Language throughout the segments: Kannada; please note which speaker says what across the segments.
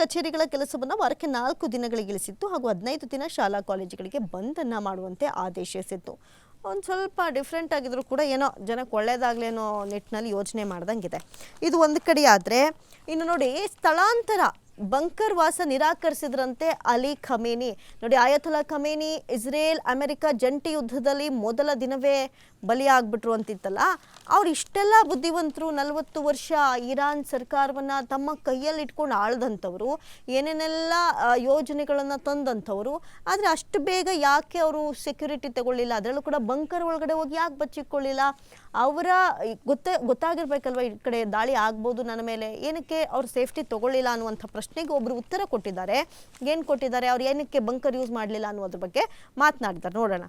Speaker 1: ಕಚೇರಿಗಳ ಕೆಲಸವನ್ನು ವಾರಕ್ಕೆ 4 ದಿನಗಳಿಗಿಳಿಸಿತ್ತು ಹಾಗೂ 15 ದಿನ ಶಾಲಾ ಕಾಲೇಜುಗಳಿಗೆ ಬಂದನ್ನು ಮಾಡುವಂತೆ ಆದೇಶಿಸಿತ್ತು. ಒಂದು ಸ್ವಲ್ಪ ಡಿಫ್ರೆಂಟ್ ಆಗಿದ್ರು ಕೂಡ ಏನೋ ಜನಕ್ಕೆ ಒಳ್ಳೆಯದಾಗಲಿ ಅನ್ನೋ ನಿಟ್ಟಿನಲ್ಲಿ ಯೋಚನೆ ಮಾಡ್ದಂಗಿದೆ. ಇದು ಒಂದು ಕಡೆ ಆದರೆ, ಇನ್ನು ನೋಡಿ ಸ್ಥಳಾಂತರ ಬಂಕರ್ ವಾಸ ನಿರಾಕರಿಸಿದ್ರಂತೆ ಅಲಿ ಖಮೇನಿ. ನೋಡಿ, ಆಯತುಲ್ಲಾ ಖಮೇನಿ ಇಸ್ರೇಲ್ ಅಮೆರಿಕ ಜಂಟಿ ಯುದ್ಧದಲ್ಲಿ ಮೊದಲ ದಿನವೇ ಬಲಿಯಾಗ್ಬಿಟ್ರು ಅಂತಿತ್ತಲ್ಲ, ಅವ್ರು ಇಷ್ಟೆಲ್ಲ ಬುದ್ಧಿವಂತರು, 40 ವರ್ಷ ಇರಾನ್ ಸರ್ಕಾರವನ್ನು ತಮ್ಮ ಕೈಯಲ್ಲಿ ಇಟ್ಕೊಂಡು ಆಳ್ದಂಥವ್ರು, ಏನೇನೆಲ್ಲ ಯೋಜನೆಗಳನ್ನು ತಂದಂಥವ್ರು. ಆದರೆ ಅಷ್ಟು ಬೇಗ ಯಾಕೆ ಅವರು ಸೆಕ್ಯೂರಿಟಿ ತಗೊಳ್ಳಿಲ್ಲ? ಅದರಲ್ಲೂ ಕೂಡ ಬಂಕರ್ ಒಳಗಡೆ ಹೋಗಿ ಯಾಕೆ ಬಚ್ಚಿಕೊಳ್ಳಿಲ್ಲ? ಅವರ ಗೊತ್ತಾಗಿರ್ಬೇಕಲ್ವ, ಈ ಕಡೆ ದಾಳಿ ಆಗ್ಬೋದು ನನ್ನ ಮೇಲೆ, ಏನಕ್ಕೆ ಅವ್ರು ಸೇಫ್ಟಿ ತಗೊಳ್ಳಿಲ್ಲ ಅನ್ನುವಂಥ ಪ್ರಶ್ನೆಗೆ ಒಬ್ಬರು ಉತ್ತರ ಕೊಟ್ಟಿದ್ದಾರೆ. ಏನು ಕೊಟ್ಟಿದ್ದಾರೆ, ಅವ್ರು ಏನಕ್ಕೆ ಬಂಕರ್ ಯೂಸ್ ಮಾಡಲಿಲ್ಲ ಅನ್ನೋದ್ರ ಬಗ್ಗೆ ಮಾತನಾಡಿದ್ದಾರೆ. ನೋಡೋಣ.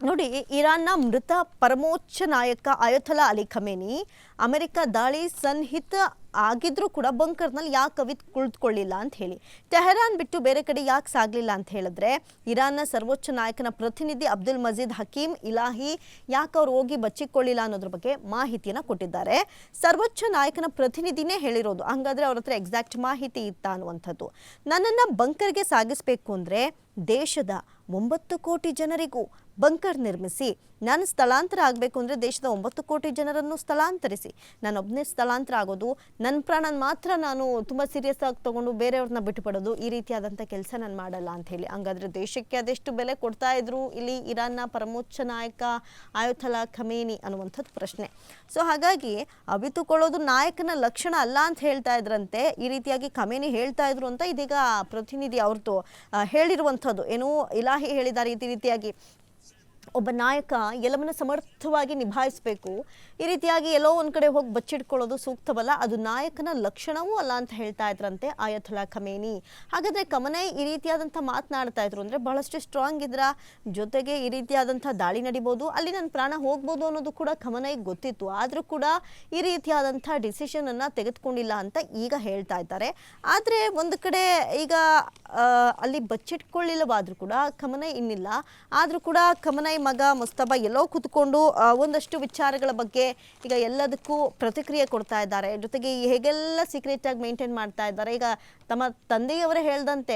Speaker 1: ನೋಡಿ, ಇರಾನ್ನ ಮೃತ ಪರಮೋಚ್ಚ ನಾಯಕ ಆಯತುಲ್ಲಾ ಅಲಿ ಖಮೇನಿ ಅಮೆರಿಕ ದಾಳಿ ಸನ್ನಿಹಿತ ಆಗಿದ್ರೂ ಕೂಡ ಬಂಕರ್ನಲ್ಲಿ ಯಾಕೆ ಕುಳಿತುಕೊಳ್ಳಿಲ್ಲ ಅಂತ ಹೇಳಿ, ಟೆಹರಾನ್ ಬಿಟ್ಟು ಬೇರೆ ಕಡೆ ಯಾಕೆ ಸಾಗಲಿಲ್ಲ ಅಂತ ಹೇಳಿದ್ರೆ, ಇರಾನ್ನ ಸರ್ವೋಚ್ಚ ನಾಯಕನ ಪ್ರತಿನಿಧಿ ಅಬ್ದುಲ್ ಮಜೀದ್ ಹಕೀಮ್ ಇಲಾಹಿ ಯಾಕೆ ಅವ್ರು ಹೋಗಿ ಬಚ್ಚಿಕೊಳ್ಳಿಲ್ಲ ಅನ್ನೋದ್ರ ಬಗ್ಗೆ ಮಾಹಿತಿಯನ್ನು ಕೊಟ್ಟಿದ್ದಾರೆ. ಸರ್ವೋಚ್ಚ ನಾಯಕನ ಪ್ರತಿನಿಧಿನೇ ಹೇಳಿರೋದು, ಹಂಗಾದ್ರೆ ಅವ್ರ ಹತ್ರ ಎಕ್ಸಾಕ್ಟ್ ಮಾಹಿತಿ ಇತ್ತ ಅನ್ನುವಂಥದ್ದು. ನನ್ನನ್ನು ಬಂಕರ್ಗೆ ಸಾಗಿಸಬೇಕು ಅಂದರೆ ದೇಶದ 9 ಕೋಟಿ ಜನರಿಗೂ ಬಂಕರ್ ನಿರ್ಮಿಸಿ, ನಾನು ಸ್ಥಳಾಂತರ ಆಗಬೇಕು ಅಂದರೆ ದೇಶದ 9 ಕೋಟಿ ಜನರನ್ನು ಸ್ಥಳಾಂತರಿಸಿ, ನಾನೊಬ್ಬನೇ ಸ್ಥಳಾಂತರ ಆಗೋದು, ನನ್ನ ಪ್ರಾಣ ಮಾತ್ರ ನಾನು ತುಂಬ ಸೀರಿಯಸ್ ಆಗಿ ತೊಗೊಂಡು ಬೇರೆಯವ್ರನ್ನ ಬಿಟ್ಟುಬಿಡೋದು, ಈ ರೀತಿಯಾದಂಥ ಕೆಲಸ ನಾನು ಮಾಡಲ್ಲ ಅಂತ ಹೇಳಿ. ಹಂಗಾದ್ರೆ ದೇಶಕ್ಕೆ ಅದೆಷ್ಟು ಬೆಲೆ ಕೊಡ್ತಾ ಇದ್ರು ಇಲ್ಲಿ ಇರಾನ್ನ ಪರಮೋಚ್ಚ ನಾಯಕ ಆಯತುಲ್ಲಾ ಖಮೇನಿ ಅನ್ನುವಂಥದ್ದು ಪ್ರಶ್ನೆ. ಸೊ ಹಾಗಾಗಿ ಅವಿತುಕೊಳ್ಳೋದು ನಾಯಕನ ಲಕ್ಷಣ ಅಲ್ಲ ಅಂತ ಹೇಳ್ತಾ ಇದ್ರಂತೆ, ಈ ರೀತಿಯಾಗಿ ಖಮೇನಿ ಹೇಳ್ತಾ ಇದ್ರು ಅಂತ ಇದೀಗ ಪ್ರತಿನಿಧಿ ಅವ್ರದ್ದು ಹೇಳಿರುವಂಥದ್ದು. ಏನು ಇಲಾಹಿ ಹೇಳಿದ್ದಾರೆ, ಈ ರೀತಿಯಾಗಿ ಒಬ್ಬ ನಾಯಕ ಎಲ್ಲವನ್ನ ಸಮರ್ಥವಾಗಿ ನಿಭಾಯಿಸಬೇಕು, ಈ ರೀತಿಯಾಗಿ ಎಲ್ಲೋ ಒಂದು ಕಡೆ ಹೋಗಿ ಬಚ್ಚಿಟ್ಕೊಳ್ಳೋದು ಸೂಕ್ತವಲ್ಲ, ಅದು ನಾಯಕನ ಲಕ್ಷಣವೂ ಅಲ್ಲ ಅಂತ ಹೇಳ್ತಾ ಇದ್ರಂತೆ ಆಯತುಲ್ಲಾ ಖಮೇನಿ. ಹಾಗಾದರೆ ಖಮೇನಿ ಈ ರೀತಿಯಾದಂಥ ಮಾತನಾಡ್ತಾ ಇದ್ರು ಅಂದರೆ ಬಹಳಷ್ಟು ಸ್ಟ್ರಾಂಗ್ ಇದ್ರ, ಜೊತೆಗೆ ಈ ರೀತಿಯಾದಂಥ ದಾಳಿ ನಡಿಬೋದು, ಅಲ್ಲಿ ನನ್ನ ಪ್ರಾಣ ಹೋಗ್ಬೋದು ಅನ್ನೋದು ಕೂಡ ಖಮೇನಿಗೆ ಗೊತ್ತಿತ್ತು. ಆದರೂ ಕೂಡ ಈ ರೀತಿಯಾದಂಥ ಡಿಸಿಷನನ್ನು ತೆಗೆದುಕೊಂಡಿಲ್ಲ ಅಂತ ಈಗ ಹೇಳ್ತಾ ಇದ್ದಾರೆ. ಆದರೆ ಒಂದು ಕಡೆ ಈಗ ಅಲ್ಲಿ ಬಚ್ಚಿಟ್ಕೊಳ್ಳಿಲ್ಲವಾದರೂ ಕೂಡ ಖಮೇನಿ ಇನ್ನಿಲ್ಲ. ಆದರೂ ಕೂಡ ಖಮೇನಿ ಮಗ ಮುಸ್ತಫಾ ಎಲ್ಲೋ ಕೂತ್ಕೊಂಡು ಒಂದಷ್ಟು ವಿಚಾರಗಳ ಬಗ್ಗೆ ಈಗ ಎಲ್ಲದಕ್ಕೂ ಪ್ರತಿಕ್ರಿಯೆ ಕೊಡ್ತಾ ಇದ್ದಾರೆ. ಜೊತೆಗೆ ಹೇಗೆಲ್ಲ ಸೀಕ್ರೆಟ್ ಆಗಿ ಮೇಂಟೈನ್ ಮಾಡ್ತಾ ಇದ್ದಾರೆ. ಈಗ ತಮ್ಮ ತಂದೆಯವರೇ ಹೇಳ್ದಂತೆ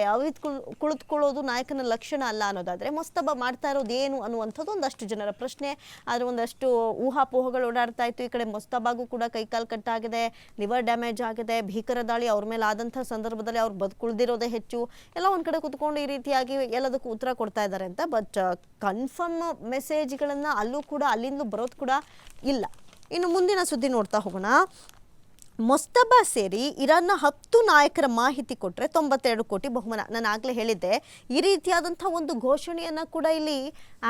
Speaker 1: ಕುಳಿತುಕೊಳ್ಳೋದು ನಾಯಕನ ಲಕ್ಷಣ ಅಲ್ಲ ಅನ್ನೋದಾದ್ರೆ ಮುಸ್ತಫಾ ಮಾಡ್ತಾ ಇರೋದು ಏನು ಅನ್ನುವಂಥದ್ದು ಒಂದಷ್ಟು ಜನರ ಪ್ರಶ್ನೆ. ಆದರೆ ಒಂದಷ್ಟು ಊಹಾಪೋಹಗಳು ಓಡಾಡ್ತಾ ಇತ್ತು. ಈ ಕಡೆ ಮುಸ್ತಫಾಗೂ ಕೂಡ ಕೈಕಾಲು ಕಟ್ಟಾಗಿದೆ, ಲಿವರ್ ಡ್ಯಾಮೇಜ್ ಆಗಿದೆ, ಭೀಕರ ದಾಳಿ ಅವ್ರ ಮೇಲೆ ಆದಂಥ ಸಂದರ್ಭದಲ್ಲಿ ಅವ್ರು ಬದುಕುಳಿದಿರೋದೇ ಹೆಚ್ಚು, ಎಲ್ಲ ಒಂದು ಕಡೆ ಕೂತ್ಕೊಂಡು ಈ ರೀತಿಯಾಗಿ ಎಲ್ಲದಕ್ಕೂ ಉತ್ತರ ಕೊಡ್ತಾ ಇದ್ದಾರೆ ಅಂತ. ಬಟ್ ಕನ್ಫರ್ಮ್ ಮೆಸೇಜ್ಗಳನ್ನು ಅಲ್ಲೂ ಕೂಡ ಅಲ್ಲಿಂದ ಬರೋದು ಕೂಡ ಇಲ್ಲ. ಇನ್ನು ಮುಂದಿನ ಸುದ್ದಿ ನೋಡ್ತಾ ಹೋಗೋಣ. ಮುಸ್ತಫಾ ಸೇರಿ ಇರಾನ್ನ 10 ನಾಯಕರ ಮಾಹಿತಿ ಕೊಟ್ಟರೆ 92 ಕೋಟಿ ಬಹುಮಾನ. ನಾನು ಆಗಲೇ ಹೇಳಿದ್ದೆ, ಈ ರೀತಿಯಾದಂಥ ಒಂದು ಘೋಷಣೆಯನ್ನು ಕೂಡ ಇಲ್ಲಿ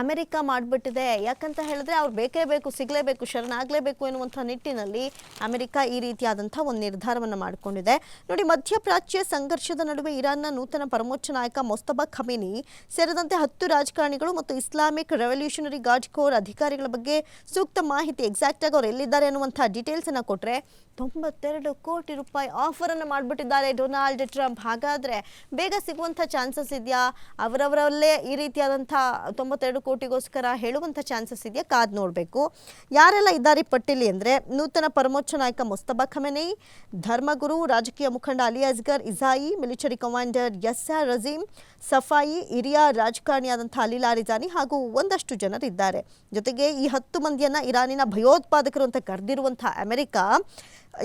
Speaker 1: ಅಮೆರಿಕ ಮಾಡಿಬಿಟ್ಟಿದೆ. ಯಾಕಂತ ಹೇಳಿದ್ರೆ ಅವ್ರು ಬೇಕೇ ಬೇಕು, ಸಿಗಲೇಬೇಕು, ಶರಣಾಗಲೇಬೇಕು ಎನ್ನುವಂಥ ನಿಟ್ಟಿನಲ್ಲಿ ಅಮೆರಿಕ ಈ ರೀತಿಯಾದಂಥ ಒಂದು ನಿರ್ಧಾರವನ್ನು ಮಾಡಿಕೊಂಡಿದೆ. ನೋಡಿ, ಮಧ್ಯಪ್ರಾಚ್ಯ ಸಂಘರ್ಷದ ನಡುವೆ ಇರಾನ್ನ ನೂತನ ಪರಮೋಚ್ಚ ನಾಯಕ ಮುಸ್ತಫಾ ಖಮೇನಿ ಸೇರಿದಂತೆ 10 ರಾಜಕಾರಣಿಗಳು ಮತ್ತು ಇಸ್ಲಾಮಿಕ್ ರೆವಲ್ಯೂಷನರಿ ಗಾರ್ಡ್ ಕೋರ್ ಅಧಿಕಾರಿಗಳ ಬಗ್ಗೆ ಸೂಕ್ತ ಮಾಹಿತಿ, ಎಕ್ಸಾಕ್ಟ್ ಆಗಿ ಅವ್ರು ಎಲ್ಲಿದ್ದಾರೆ ಅನ್ನುವಂಥ ಡೀಟೇಲ್ಸನ್ನು ಕೊಟ್ಟರೆ 92 ಕೋಟಿ ರೂಪಾಯಿ ಆಫರನ್ನು ಮಾಡಿಬಿಟ್ಟಿದ್ದಾರೆ ಡೊನಾಲ್ಡ್ ಟ್ರಂಪ್. ಹಾಗಾದರೆ ಬೇಗ ಸಿಗುವಂಥ ಚಾನ್ಸಸ್ ಇದೆಯಾ? ಅವರವರಲ್ಲೇ ಈ ರೀತಿಯಾದಂಥ 92 ಕೋಟಿಗೋಸ್ಕರ ಹೇಳುವಂಥ ಚಾನ್ಸಸ್ ಇದೆಯಾ? ಕಾದು ನೋಡಬೇಕು. ಯಾರೆಲ್ಲ ಇದ್ದಾರೆ ಪಟ್ಟಿಲಿ ಅಂದರೆ, ನೂತನ ಪರಮೋಚ್ಚ ನಾಯಕ ಮುಸ್ತಫಾ ಖಮೇನಿ, ಧರ್ಮಗುರು ರಾಜಕೀಯ ಮುಖಂಡ ಅಲಿ ಅಸ್ಗರ್ ಇಜಾಯಿ, ಮಿಲಿಟರಿ ಕಮಾಂಡರ್ ಯಸ್ಸರ್ ರಜೀಮ್ ಸಫಾಯಿ, ಹಿರಿಯ ರಾಜಕಾರಣಿಯಾದಂಥ ಅಲಿ ಲಾರಿಜಾನಿ ಹಾಗೂ ಒಂದಷ್ಟು ಜನರಿದ್ದಾರೆ. ಜೊತೆಗೆ ಈ 10 ಮಂದಿಯನ್ನು ಇರಾನಿನ ಭಯೋತ್ಪಾದಕರು ಅಂತ ಕರೆದಿರುವಂಥ ಅಮೆರಿಕ,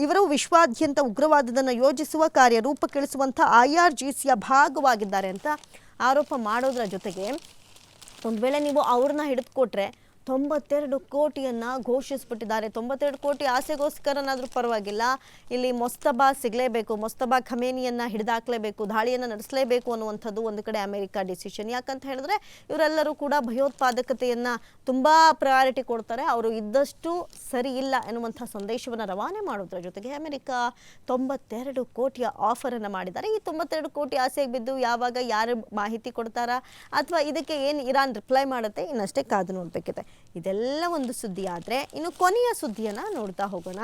Speaker 1: ಇವರು ವಿಶ್ವಾದ್ಯಂತ ಉಗ್ರವಾದವನ್ನು ಯೋಜಿಸುವ ಕಾರ್ಯರೂಪಕ್ಕಿಳಿಸುವಂಥ IRGCಯ ಭಾಗವಾಗಿದ್ದಾರೆ ಅಂತ ಆರೋಪ ಮಾಡೋದ್ರ ಜೊತೆಗೆ, ಒಂದು ವೇಳೆ ನೀವು ಅವ್ರನ್ನ ಹಿಡಿದುಕೊಟ್ರೆ 92 ಕೋಟಿಯನ್ನು ಘೋಷಿಸ್ಬಿಟ್ಟಿದ್ದಾರೆ. 92 ಕೋಟಿ ಆಸೆಗೋಸ್ಕರನಾದರೂ ಪರವಾಗಿಲ್ಲ, ಇಲ್ಲಿ ಮುಸ್ತಫಾ ಸಿಗಲೇಬೇಕು, ಮುಸ್ತಫಾ ಖಮೇನಿಯನ್ನು ಹಿಡಿದಾಕಲೇಬೇಕು, ದಾಳಿಯನ್ನು ನಡೆಸಲೇಬೇಕು ಅನ್ನುವಂಥದ್ದು ಒಂದು ಕಡೆ ಅಮೆರಿಕ ಡಿಸಿಷನ್. ಯಾಕಂತ ಹೇಳಿದ್ರೆ ಇವರೆಲ್ಲರೂ ಕೂಡ ಭಯೋತ್ಪಾದಕತೆಯನ್ನು ತುಂಬ ಪ್ರಯಾರಿಟಿ ಕೊಡ್ತಾರೆ, ಅವರು ಇದ್ದಷ್ಟು ಸರಿ ಇಲ್ಲ ಎನ್ನುವಂಥ ಸಂದೇಶವನ್ನು ರವಾನೆ ಮಾಡೋದ್ರ ಜೊತೆಗೆ ಅಮೆರಿಕ 92 ಕೋಟಿಯ ಆಫರನ್ನು ಮಾಡಿದ್ದಾರೆ. ಈ 92 ಕೋಟಿ ಆಸೆಗೆ ಬಿದ್ದು ಯಾವಾಗ ಯಾರು ಮಾಹಿತಿ ಕೊಡ್ತಾರಾ ಅಥವಾ ಇದಕ್ಕೆ ಏನು ಇರಾನ್ ರಿಪ್ಲೈ ಮಾಡುತ್ತೆ, ಇನ್ನಷ್ಟೇ ಕಾದು ನೋಡಬೇಕಿದೆ. ಇದೆಲ್ಲ ಒಂದು ಸುದ್ದಿ. ಆದರೆ ಇನ್ನು ಕೊನೆಯ ಸುದ್ದಿಯನ್ನು ನೋಡ್ತಾ ಹೋಗೋಣ.